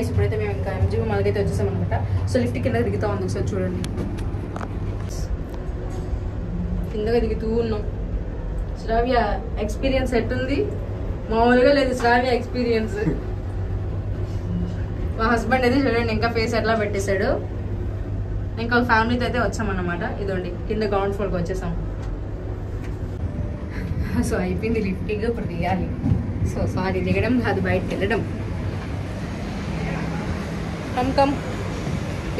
Guys ఇప్పుడైతే మేము ఇంకా ఎంజీబీ మాల్కి అయితే వచ్చేసాం అనమాట. సో లిఫ్ట్ కింద దిగుతా ఉంది, ఒకసారి చూడండి. కిందగా దిగుతూ ఉన్నాం. శ్రావ్య ఎక్స్పీరియన్స్ ఎట్టుంది? మామూలుగా లేదు శ్రావ్య ఎక్స్పీరియన్స్. మా హస్బెండ్ అయితే చూడండి ఇంకా ఫేస్ ఎట్లా పెట్టేశాడు. ఇంకా ఫ్యామిలీతో అయితే వచ్చామన్నమాట. ఇదండి కింద గ్రౌండ్ ఫ్లోర్కి వచ్చేసాం. సో అయిపోయింది లిఫ్టింగ్, ఇప్పుడు దిగాలి. సో సారీ దిగడం కాదు, బయటకు వెళ్ళడం. కమ్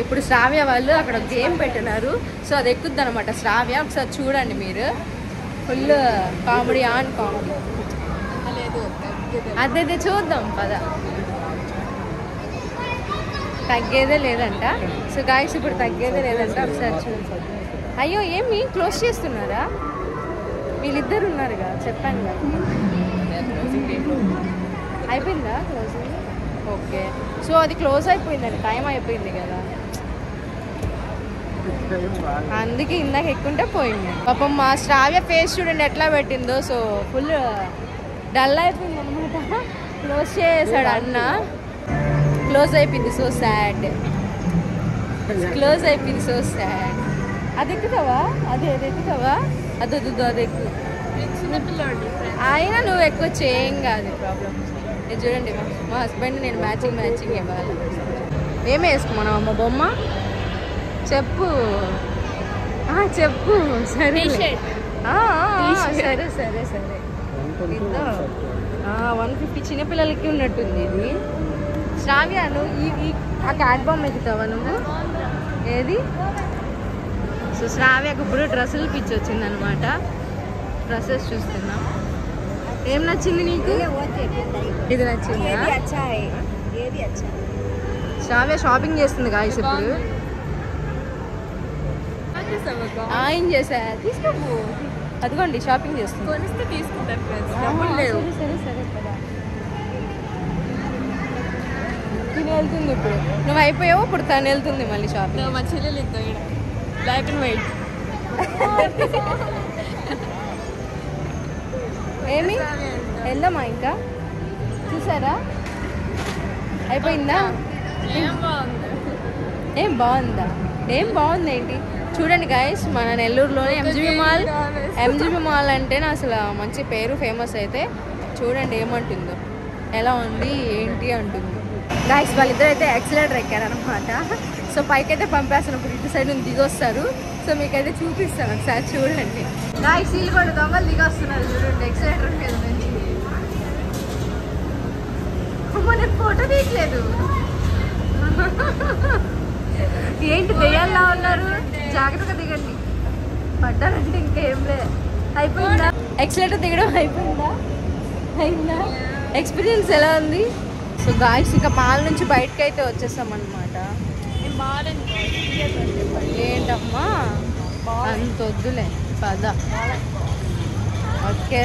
ఇప్పుడు శ్రావ్య వాళ్ళు అక్కడ గేమ్ పెట్టినారు. సో అది ఎక్కుద్ది అనమాట శ్రావ్య. ఒకసారి చూడండి మీరు, ఫుల్ కామెడీ ఆన్ కామెడీ. అదే చూద్దాం పద. తగ్గేదే లేదంట. సో గాయస్ ఇప్పుడు తగ్గేదే లేదంట. ఒకసారి చూడండి. అయ్యో ఏమి క్లోజ్ చేస్తున్నారా? వీళ్ళిద్దరు ఉన్నారుగా, చెప్పాను కదా. అయిపోయిందా క్లోజింగ్? ఓకే. సో అది క్లోజ్ అయిపోయిందండి, టైం అయిపోయింది కదా, అందుకే ఇందాక ఎక్కుంటే పోయింది. పాపం మా శ్రావ్య ఫేస్ చూడండి ఎట్లా పెట్టిందో. సో ఫుల్ డల్ అయిపోయింది అనమాట. క్లోజ్ చేసాడు అన్న, క్లోజ్ అయిపోయింది. సో సాడ్, క్లోజ్ అయిపోయింది. So sad. అది ఎక్కుతావా? అది ఎక్కుతావా? అదొద్దు, అది ఎక్కువ. అయినా నువ్వు ఎక్కువ చేయం కాదు, ప్రాబ్లం. ఇది చూడండి మా హస్బెండ్ నేను మ్యాచింగ్ ఇవ్వాలి. ఏమి వేసుకున్నావు అమ్మ బొమ్మ? చెప్పు చెప్పు. సరే సరే సరే సరే. 150 చిన్నపిల్లలకి ఉన్నట్టుంది ఇది. శ్రావ్య నువ్వు ఆ క్యాట్ బొమ్మ ఎక్కుతావా నువ్వు? ఏది? సో శ్రావ్యకు ఇప్పుడు డ్రెస్సులు పిచ్చి వచ్చింది అనమాట. డ్రెస్సెస్ చూస్తున్నాం. ఏం నచ్చింది నీకు? ఇది నచ్చిందా? శ్రావ్య షాపింగ్ చేస్తుంది గాయస్ ఇప్పుడు. ఏం చేసా? తీసుకోము. అదిగోండి షాపింగ్ చేస్తుంది. సరే సరే కదా. తిని వెళ్తుంది ఇప్పుడు. నువ్వు అయిపోయావు, ఇప్పుడు తను వెళ్తుంది మళ్ళీ షాపింగ్. మా చెల్లెలు బ్లాక్ అండ్ వైట్. ఏమి వెళ్దామా ఇంకా? చూసారా అయిపోయిందా? ఏం బాగుందా? ఏం బాగుంది ఏంటి? చూడండి గాయస్, మన నెల్లూరులోనే ఎంజీబీ మాల్ అంటే అసలు మంచి పేరు, ఫేమస్. అయితే చూడండి ఏమంటుందో, ఎలా ఉంది ఏంటి అంటుంది. గాయస్ వాళ్ళిద్దరు అయితే యాక్సిలేటర్ ఎక్కారనమాట. సో పైకైతే పంపేస్తున్నప్పుడు ఇటు సైడ్ నుంచి దిగొస్తారు. సో మీకైతే చూపిస్తాను, ఒకసారి చూడండి. గాయస్ వీళ్ళు కూడా దొంగలు దిగొస్తున్నారు చూడండి యాక్సిలేటర్ మీద నుంచి. నేను ఫోటో తీయట్లేదు. ఏంటి దెయ్యాల్లా ఉన్నారు? జాగ్రత్తగా దిగండి, పడ్డారంటే ఇంకేం లేదు. అయిపోయిందా యాక్సిలేటర్ దిగడం? అయిందా? ఎక్స్పీరియన్స్ ఎలా ఉంది? సో గాయస్ ఇంకా మాల్ నుంచి బయటకు అయితే వచ్చేసాం అనమాట. ఏంటమ్మా అంత వద్దులే పద. ఓకే